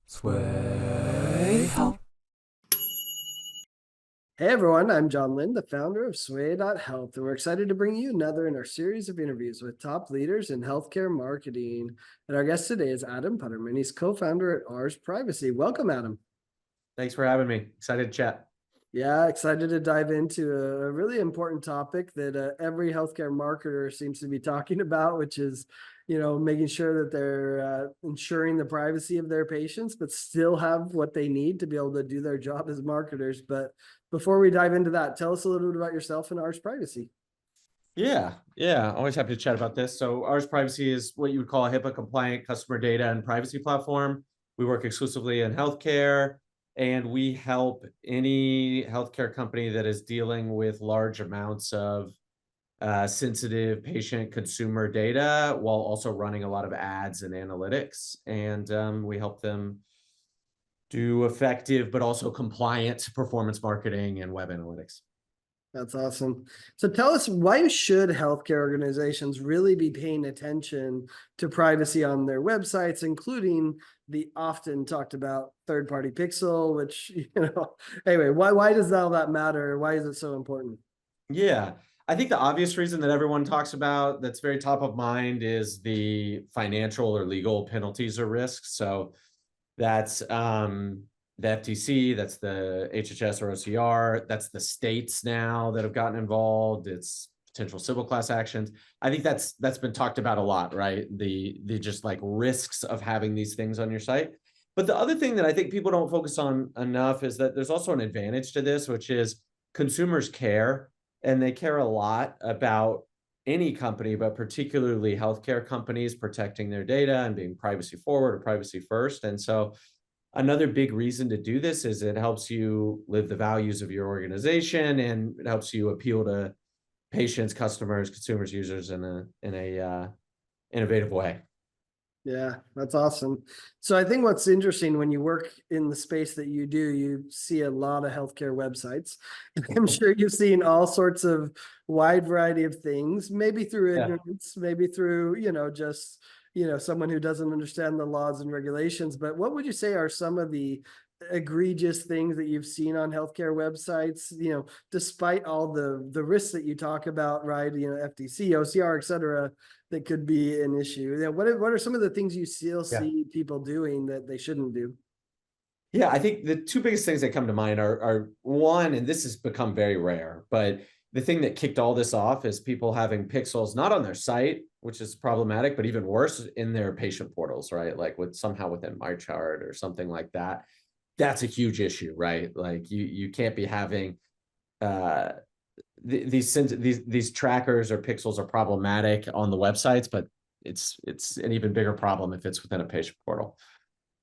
Swaay.Health. Hey everyone, I'm John Lynn, the founder of Swaay.Health, and we're excited to bring you another in our series of interviews with top leaders in healthcare marketing. And our guest today is Adam Putterman. He's co-founder at Ours Privacy. Welcome, Adam. Thanks for having me. Excited to chat. Yeah, excited to dive into a really important topic that every healthcare marketer seems to be talking about, which is, making sure that they're ensuring the privacy of their patients, but still have what they need to be able to do their job as marketers. But before we dive into that, tell us a little bit about yourself and Ours Privacy. Yeah. Always happy to chat about this. So Ours Privacy is what you would call a HIPAA compliant customer data and privacy platform. We work exclusively in healthcare, and we help any healthcare company that is dealing with large amounts of sensitive patient consumer data while also running a lot of ads and analytics. And we help them do effective but also compliant performance marketing and web analytics. That's awesome. So tell us, why should healthcare organizations really be paying attention to privacy on their websites, including the often talked about third-party pixel, which, anyway, why does all that matter? Why is it so important? Yeah, I think the obvious reason that everyone talks about that's very top of mind is the financial or legal penalties or risks. So that's the FTC, that's the HHS or OCR, that's the states now that have gotten involved. It's potential civil class actions. I think that's been talked about a lot, right? The just like risks of having these things on your site. But the other thing that I think people don't focus on enough is that there's also an advantage to this, which is consumers care, and they care a lot about any company, but particularly healthcare companies protecting their data and being privacy forward or privacy first. And so another big reason to do this is it helps you live the values of your organization, and it helps you appeal to patients, customers, consumers, users in a innovative way. Yeah, that's awesome. So I think what's interesting when you work in the space that you do, you see a lot of healthcare websites. I'm sure you've seen all sorts of wide variety of things, maybe through Yeah. ignorance, maybe through, just, someone who doesn't understand the laws and regulations. But what would you say are some of the egregious things that you've seen on healthcare websites, despite all the risks that you talk about, right? FTC, OCR, et cetera, that could be an issue. Yeah, what are some of the things you still Yeah. see people doing that they shouldn't do? Yeah, I think the two biggest things that come to mind are one, and this has become very rare, but the thing that kicked all this off is people having pixels not on their site, which is problematic, but even worse, in their patient portals, right? Like somehow within MyChart or something like that. That's a huge issue, right? Like you can't be having uh these trackers or pixels are problematic on the websites, but it's an even bigger problem if it's within a patient portal.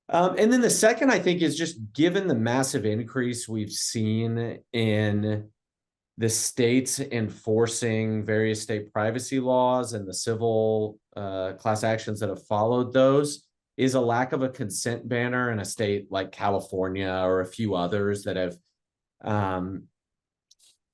And then the second, I think, is just given the massive increase we've seen in the states enforcing various state privacy laws and the civil class actions that have followed those, is a lack of a consent banner in a state like California or a few others that have um,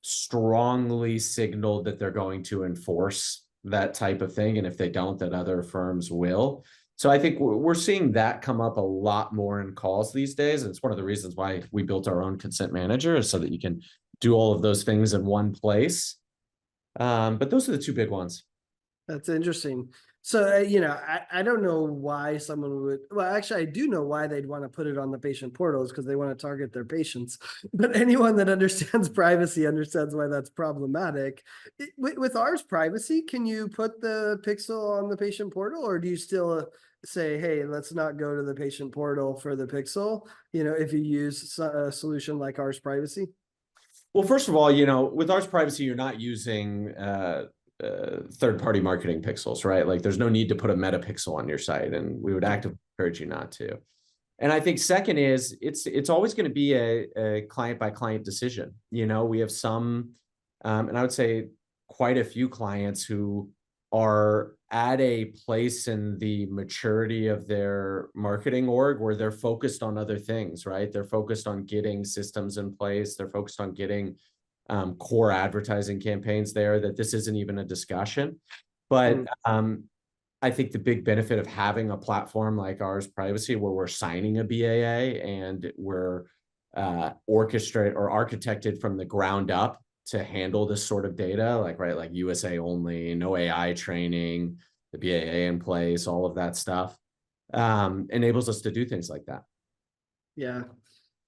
strongly signaled that they're going to enforce that type of thing. And if they don't, that other firms will. So I think we're seeing that come up a lot more in calls these days. And it's one of the reasons why we built our own consent manager, is so that you can do all of those things in one place. But those are the two big ones. That's interesting. So, I don't know why someone would, well, actually, I do know why they'd want to put it on the patient portals, because they want to target their patients. But anyone that understands privacy understands why that's problematic. With Ours Privacy, can you put the pixel on the patient portal, or do you still say, hey, let's not go to the patient portal for the pixel, if you use a solution like Ours Privacy? Well, first of all, with Ours Privacy, you're not using third-party marketing pixels, right? Like there's no need to put a meta pixel on your site, and we would actively encourage you not to. And I think second is it's always going to be a client by client decision. We have some, and I would say quite a few clients who are at a place in the maturity of their marketing org where they're focused on other things, right? They're focused on getting systems in place. They're focused on getting core advertising campaigns there, that this isn't even a discussion. But I think the big benefit of having a platform like ours, Privacy, where we're signing a BAA and we're orchestrate or architected from the ground up to handle this sort of data, like right, like USA only, no AI training, the BAA in place, all of that stuff, enables us to do things like that. Yeah.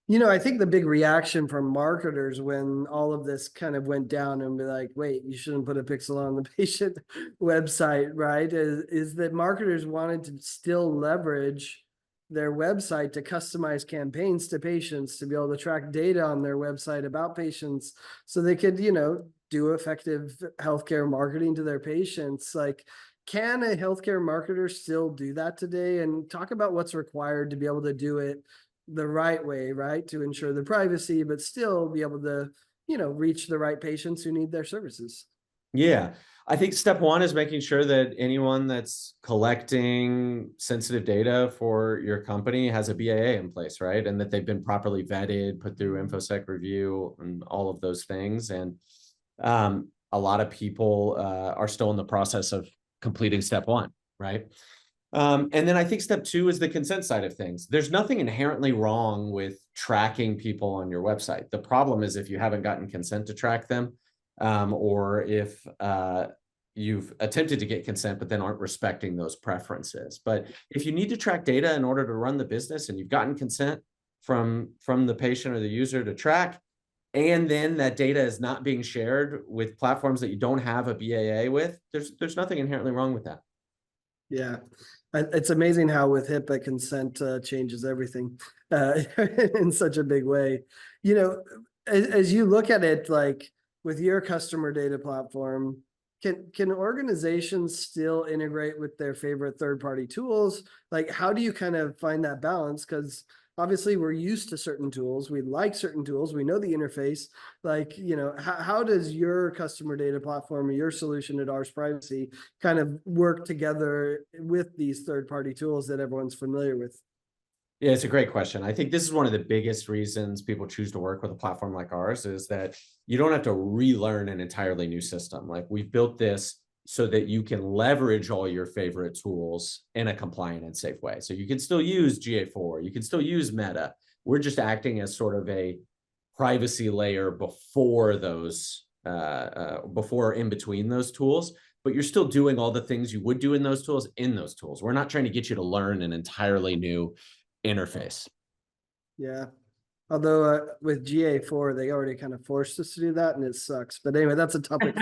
You know, I think the big reaction from marketers when all of this kind of went down and be like, wait, you shouldn't put a pixel on the patient website, right? Is that marketers wanted to still leverage their website to customize campaigns to patients, to be able to track data on their website about patients so they could, do effective healthcare marketing to their patients. Like, can a healthcare marketer still do that today? And talk about what's required to be able to do it the right way, right? To ensure the privacy, but still be able to, reach the right patients who need their services. Yeah. I think step one is making sure that anyone that's collecting sensitive data for your company has a BAA in place, right? And that they've been properly vetted, put through InfoSec review and all of those things. And a lot of people are still in the process of completing step one, right? And then I think step two is the consent side of things. There's nothing inherently wrong with tracking people on your website. The problem is if you haven't gotten consent to track them, or if you've attempted to get consent but then aren't respecting those preferences. But if you need to track data in order to run the business and you've gotten consent from the patient or the user to track, and then that data is not being shared with platforms that you don't have a BAA with, there's nothing inherently wrong with that. Yeah. It's amazing how with HIPAA consent changes everything in such a big way. As you look at it, like with your customer data platform, can organizations still integrate with their favorite third-party tools? Like, how do you kind of find that balance? Because obviously we're used to certain tools. We like certain tools. We know the interface. Like, how does your customer data platform or your solution at Ours Privacy kind of work together with these third-party tools that everyone's familiar with? Yeah, it's a great question. I think this is one of the biggest reasons people choose to work with a platform like ours is that you don't have to relearn an entirely new system. Like we've built this so that you can leverage all your favorite tools in a compliant and safe way. So you can still use GA4, you can still use Meta. We're just acting as sort of a privacy layer before those, before in between those tools, but you're still doing all the things you would do in those tools. We're not trying to get you to learn an entirely new interface. Yeah. Although with GA4, they already kind of forced us to do that, and it sucks. But anyway, that's a topic.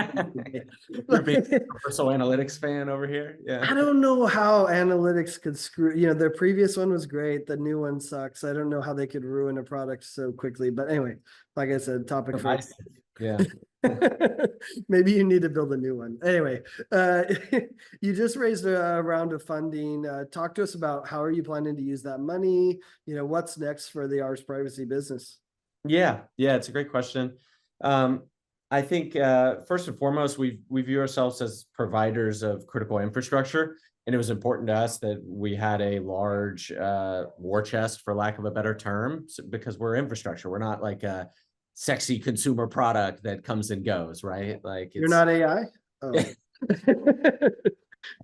You're being a universal analytics fan over here. Yeah. I don't know how analytics could screw, their previous one was great. The new one sucks. I don't know how they could ruin a product so quickly. But anyway, like I said, topic for Yeah. maybe you need to build a new one. Anyway, you just raised a round of funding. Talk to us about how are you planning to use that money? What's next for the Ours Privacy business? Yeah, it's a great question. I think first and foremost, we view ourselves as providers of critical infrastructure, and it was important to us that we had a large war chest, for lack of a better term, because we're infrastructure. We're not like a sexy consumer product that comes and goes, right? Like You're not AI? Oh.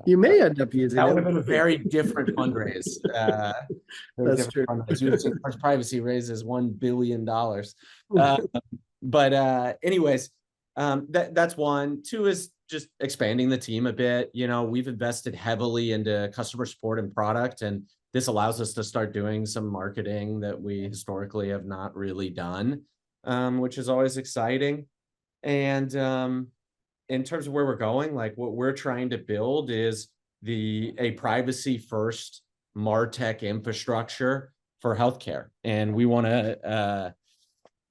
You may end up using that it. would have been a very different fundraise. That's true. You would see Ours Privacy raises $1 billion. But anyways, that's one. Two is just expanding the team a bit. We've invested heavily into customer support and product, and this allows us to start doing some marketing that we historically have not really done, which is always exciting. And in terms of where we're going, like what we're trying to build is a privacy first MarTech infrastructure for healthcare. And we want to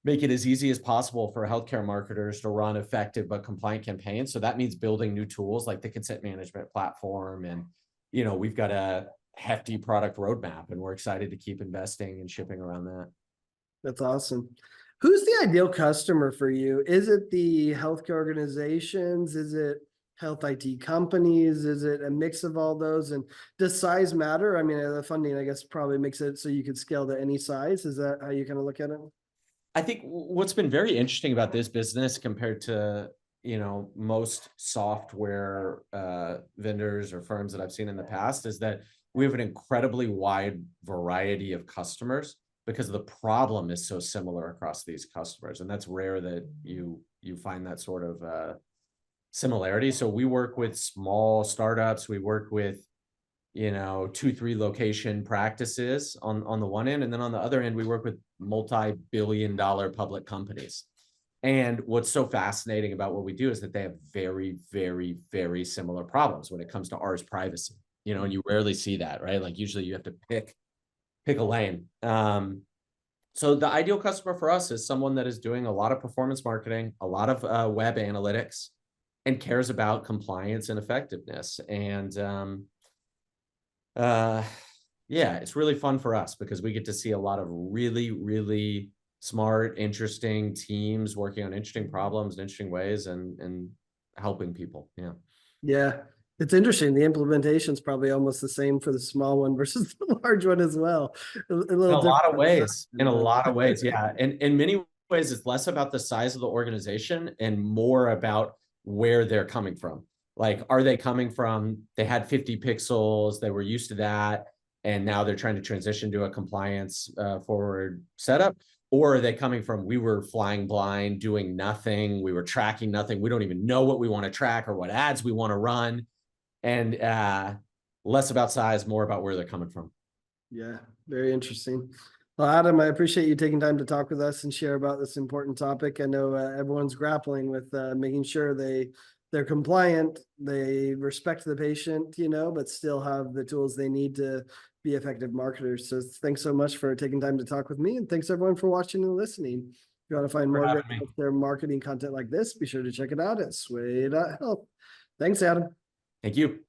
make it as easy as possible for healthcare marketers to run effective but compliant campaigns. So that means building new tools like the consent management platform. And, we've got a hefty product roadmap, and we're excited to keep investing and shipping around that. That's awesome. Who's the ideal customer for you? Is it the healthcare organizations? Is it health IT companies? Is it a mix of all those? And does size matter? I mean, the funding, I guess, probably makes it so you could scale to any size. Is that how you kind of look at it? I think what's been very interesting about this business compared to, most software vendors or firms that I've seen in the past is that we have an incredibly wide variety of customers because the problem is so similar across these customers. And that's rare that you find that sort of similarity. So we work with small startups, we work with 2-3 location practices on the one end, and then on the other end we work with multi-billion-dollar public companies. And what's so fascinating about what we do is that they have very, very, very similar problems when it comes to ours privacy. And you rarely see that, right? Like usually you have to pick a lane. So the ideal customer for us is someone that is doing a lot of performance marketing, a lot of web analytics, and cares about compliance and effectiveness. And yeah, it's really fun for us because we get to see a lot of really, really smart, interesting teams working on interesting problems in interesting ways and helping people. Yeah. Yeah. It's interesting. The implementation is probably almost the same for the small one versus the large one as well. A little In a lot of different. ways. In a lot of ways, yeah. And in many ways, it's less about the size of the organization and more about where they're coming from. Like, are they coming from, they had 50 pixels, they were used to that, and now they're trying to transition to a compliance forward setup? Or are they coming from, we were flying blind, doing nothing, we were tracking nothing, we don't even know what we want to track or what ads we want to run, and less about size, more about where they're coming from. Yeah, very interesting. Well, Adam, I appreciate you taking time to talk with us and share about this important topic. I know everyone's grappling with making sure they're compliant, they respect the patient, but still have the tools they need to be effective marketers. So thanks so much for taking time to talk with me, and thanks everyone for watching and listening. If you want to find more their marketing content like this, be sure to check it out at Swaay.Health. Thanks, Adam. Thank you.